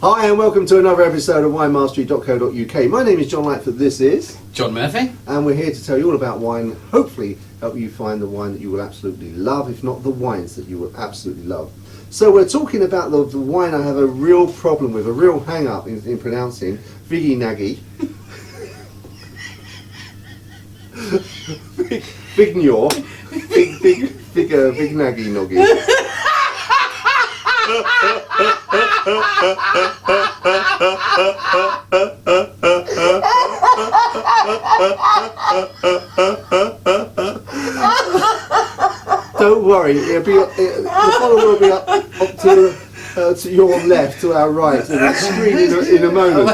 Hi and welcome to another episode of winemastery.co.uk. My name is John Lightfoot, this is John Murphy. And we're here to tell you all about wine, hopefully help you find the wine that you will absolutely love, if not the wines that you will absolutely love. So we're talking about the wine I have a real problem with, a real hang-up in pronouncing, Viognier. Viognier. Viognier. Don't worry, the follower will be up to your left, to our right, on the screen in a moment.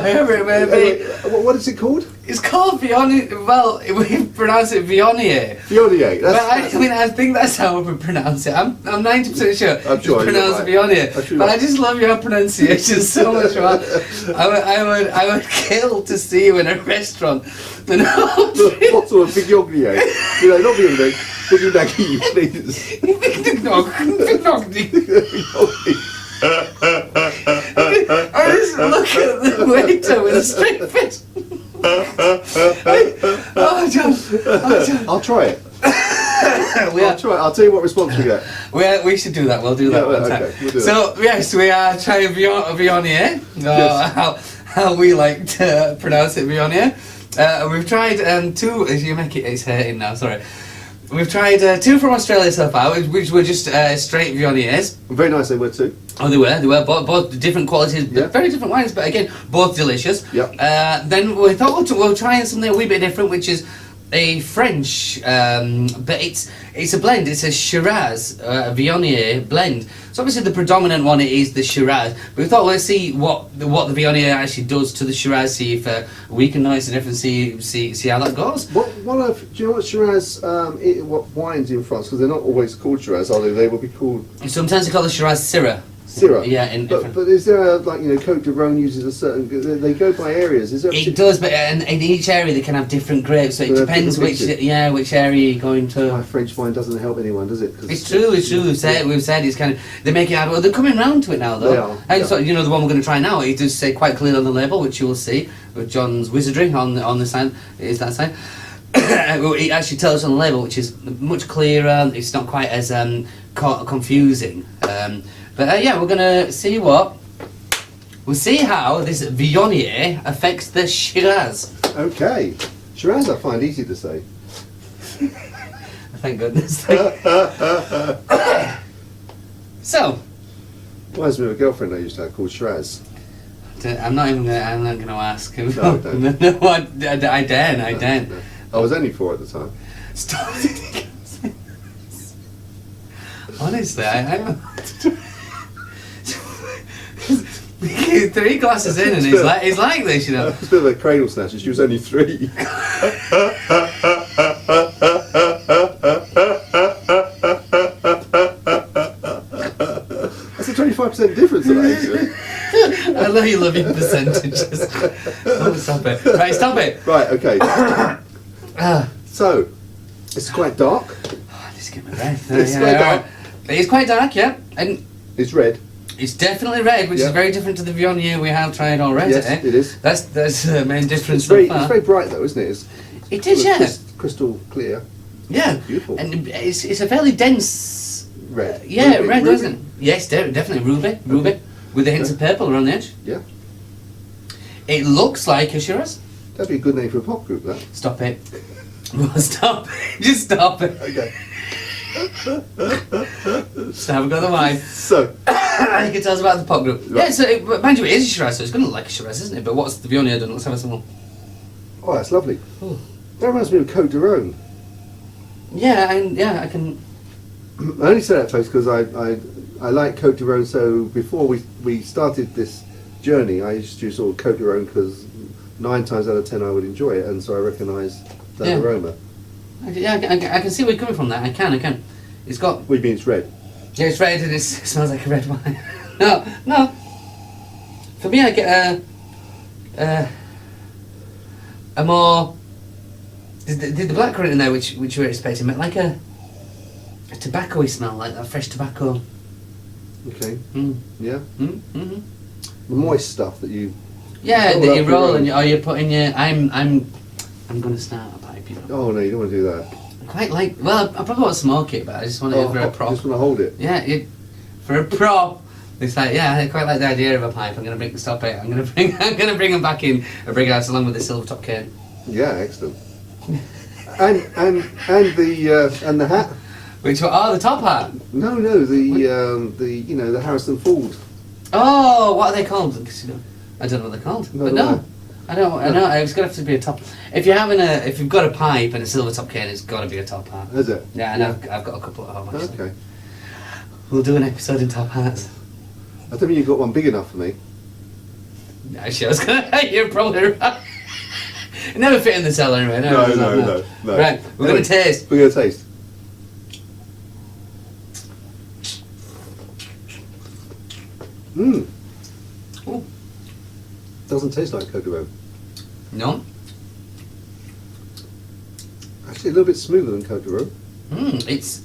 What is it called? It's called Viognier. Well, we pronounce it Viognier. Viognier. I think that's how we pronounce it. I'm 90% sure. I'm sure it's pronounced Viognier. But I just love your pronunciation so much. I would kill to see you in a restaurant. What sort of Viognier? Not Viognier. Viognier, please. Viognier. I just look at the waiter with a straight face. John. I'll try it. I'll tell you what response we get. We should do that. We'll do that one time. Okay, we'll do so yes, we are trying Viognier. Yes. How we like to pronounce it, Viognier. We've tried two. You make it's hurting now. Sorry. We've tried two from Australia so far, which were just straight Viogniers. Very nice they were too. Oh, they were both different qualities, very different wines, but again, both delicious. Yep. Then we thought we'll try something a wee bit different, which is a French, but it's a blend. It's a Shiraz Viognier blend. So obviously the predominant one is the Shiraz, but we thought let's see what the Viognier actually does to the Shiraz. See if we can notice the difference. See how that goes. Do you know what Shiraz? What wines in France? Because they're not always called Shiraz, are they? They will be called. Sometimes they call the Shiraz Syrah. Syrah. Yeah, but is there Côte de Rhône uses a certain? They go by areas. Is there? It does, but in each area they can have different grapes, so it depends which area you're going to. My French wine doesn't help anyone, does it? It's true. We've said it's kind of they make it hard. Well, they're coming round to it now, though. They are. And so the one we're going to try now, it does say quite clearly on the label, which you will see with John's wizardry on the sign. It is that sign. It actually tells us on the label, which is much clearer. It's not quite as confusing. But we're going to see we'll see how this Viognier affects the Shiraz. Okay. Shiraz I find easy to say. Thank goodness. So. Reminds me of a girlfriend I used to have called Shiraz. I'm not going to ask him. No, don't. No, I daren't. No. I was only 4 at the time. Stop. Honestly, I 3 glasses in and he's like this, you know. It's a bit of a cradle snatcher. She was only 3. That's a 25% difference in that. I know you love your percentages. Oh, stop it. Right, stop it. Right, okay. So, it's quite dark. Oh, just give me a breath. It's quite dark. It's quite dark, yeah. And it's red. It's definitely red, which is very different to the Viognier we have tried already. Yes, it is. That's the main difference so far. It's very bright though, isn't it? It is, yeah. Crystal clear. Yeah. Beautiful. And it's a fairly dense... Red. Red, isn't it? Yes, definitely ruby, with the hints of purple around the edge. Yeah. It looks like a Shiraz. That'd be a good name for a pop group, that. Stop it. Stop it. Just stop it. Okay. Just have a go at the wine. So, you can tell us about the pop group. Right. Yeah, so mind you, it is a Shiraz, so it's going to look like a Shiraz, isn't it? But what's the Viognier done? Let's have a smell. oh, that's lovely. Ooh. That reminds me of Côte de Rhône. Yeah, I can. I only say that, folks, because I like Côte de Rhône. So before we started this journey, I used to sort of Côte de Rhône because 9 times out of 10 I would enjoy it, and so I recognise that aroma. Yeah, I can see where you're coming from there. I can. It's got... What do you mean it's red? Yeah, it's red and it smells like a red wine. No. For me, I get a more... The black currant in there, which you were expecting, but like a tobacco-y smell, like that fresh tobacco. Okay. Mm. Yeah? Mm-hmm. moist stuff that you. Yeah, roll that up you your roll own. and you put in your. I'm going to start a pipe. You know. Oh no, you don't want to do that. I quite like. Well, I probably won't smoke it, but I just want it for a prop. Just want to hold it. Yeah, for a prop. It's like, yeah, I quite like the idea of a pipe. I'm going to stop it. I'm going to bring them back in and bring it out along with the silver top cane. Yeah, excellent. and the hat. Which one? Oh, the top hat. No, the Harrison Ford. Oh, what are they called? I don't know what they're called. No, But no, I don't. I know it's going to have to be a top. If you've got a pipe and a silver top cane, it's got to be a top hat. Is it? Yeah, and I've got a couple at home. Actually. Okay. We'll do an episode in top hats. I don't think you've got one big enough for me. Actually, I was gonna. You're probably right. It never fit in the cellar anyway. No. Right, we're Anyway, gonna taste. We're going to taste. Mmm. Ooh. Doesn't taste like Cocoa. No. Actually, a little bit smoother than Cocoa. It's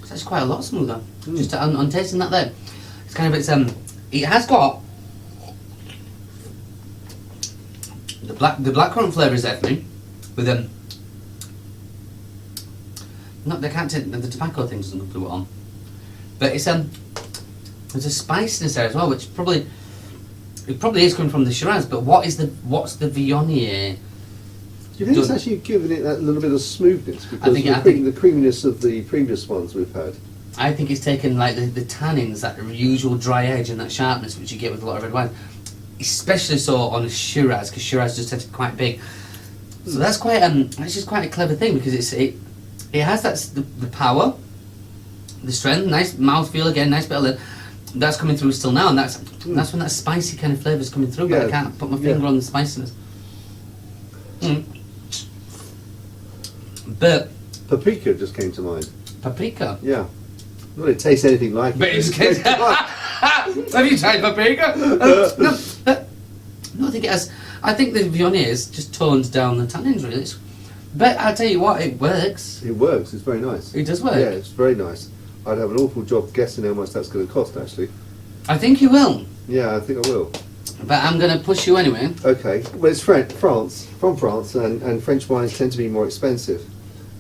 actually quite a lot smoother. Just on tasting that there, it's kind of it has got the blackcurrant flavour is there for me, with not they can't take the tobacco thing doesn't do it on, but it's there's a spiciness there as well, which probably is coming from the Shiraz. But what's the Viognier? Do you think it's actually giving it that little bit of smoothness because I think the creaminess of the previous ones we've had? I think it's taken like the tannins, that usual dry edge and that sharpness which you get with a lot of red wine, especially so on a Shiraz, because Shiraz just tends to be quite big. So that's quite that's just quite a clever thing, because it has the power, the strength, nice mouthfeel again, nice bit of lid. That's coming through still now, and that's when that spicy kind of flavour is coming through. But I can't put my finger on the spiciness. But Paprika just came to mind. paprika. Yeah. Not that it tastes anything like But it. it's have you tried paprika? No, I think it has. I think the Viognier just tones down the tannins really. But I'll tell you what, it works. It works. It's very nice. It does work. Yeah, it's very nice. I'd have an awful job guessing how much that's going to cost, actually. I think you will. Yeah, I think I will. But I'm going to push you anyway. Okay. Well, it's from France, and French wines tend to be more expensive.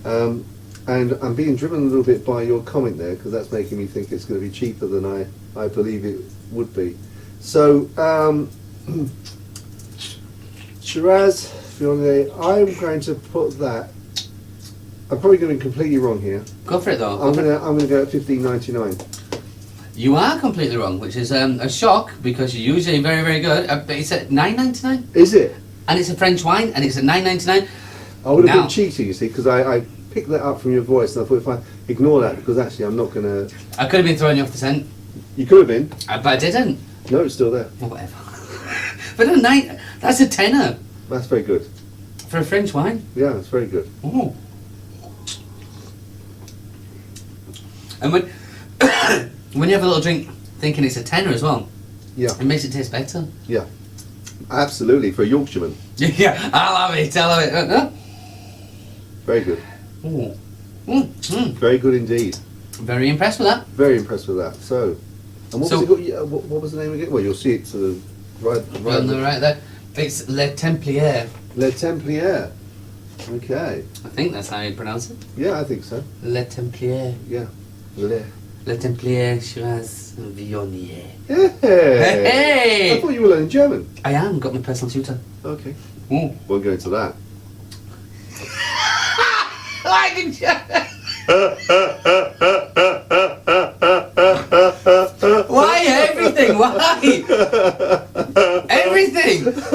And I'm being driven a little bit by your comment there, because that's making me think it's going to be cheaper than I believe it would be. So, Shiraz, Viognier, I'm going to put that. I'm probably going to be completely wrong here. Go for it though. I'm going to go at $15.99. You are completely wrong, which is a shock, because you're usually very, very good. But it's at $9.99, Is it? and it's a French wine, and it's at $9.99. I would have Now- been cheating, you see, because I picked that up from your voice, and I thought if I ignore that, because actually I'm not going to. I could have been throwing you off the scent, You could have been. but I didn't. No, it's still there. Well, whatever. But no, that's a tenner That's very good. for a French wine. Yeah, it's very good. Ooh. And when when you have a little drink thinking it's a tenner as well, Yeah, it makes it taste better. yeah. Absolutely, for a Yorkshireman. Yeah, I'll have it. Very good. Ooh. Very good indeed. Very impressed with that. Very impressed with that. So, and what So- was it called? Yeah, what was the name again? Well, you'll see it to the right. On the right there. It's Le Templier. Le Templier. Okay. I think that's how you pronounce it. Yeah, I think so. Le Templier. Yeah. Le. Le Templier, Shiraz and Viognier. Hey! Hey! I thought you were learning German. I am, got my personal tutor. Okay. Ooh. Won't go into that. I didn't Why everything? Why? Everything! Just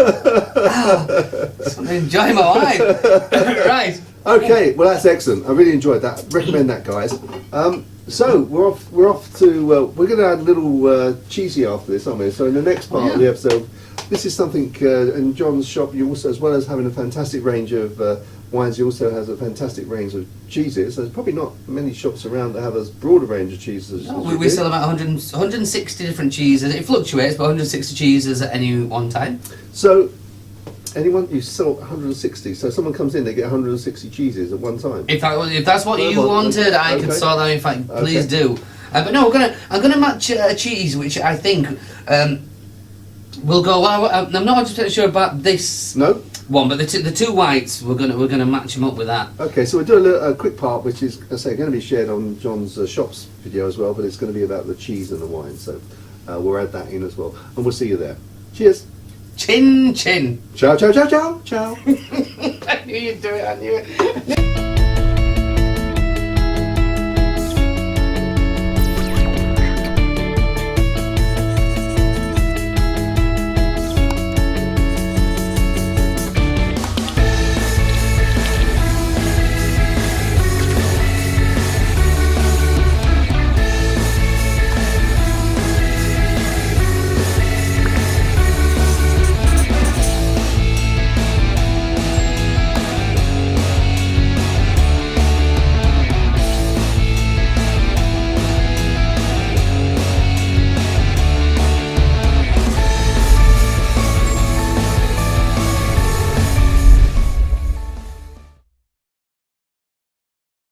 want to enjoy my wine. Right. Okay, well that's excellent. I really enjoyed that. Recommend that, guys. So we're off to. We're going to add a little cheesy after this, aren't we? So in the next part of the episode, this is something in John's shop. You also, as well as having a fantastic range of wines, he also has a fantastic range of cheeses. There's probably not many shops around that have as broad a range of cheeses. No, as we sell about 160 different cheeses. It fluctuates, but 160 cheeses at any one time. So, anyone you sell 160. So someone comes in, they get 160 cheeses at one time. If that's what you wanted, I could sort that. In fact, please do. But no, I'm gonna match a cheese which I think We'll go. I'm not 100% sure about this No? one, but the two whites we're gonna match them up with that. Okay, so we'll do a quick part, which is, as I say, going to be shared on John's shops video as well, but it's going to be about the cheese and the wine, so we'll add that in as well, and we'll see you there. Cheers. Chin chin. Ciao, ciao, ciao, ciao, ciao. I knew you'd do it. I knew it.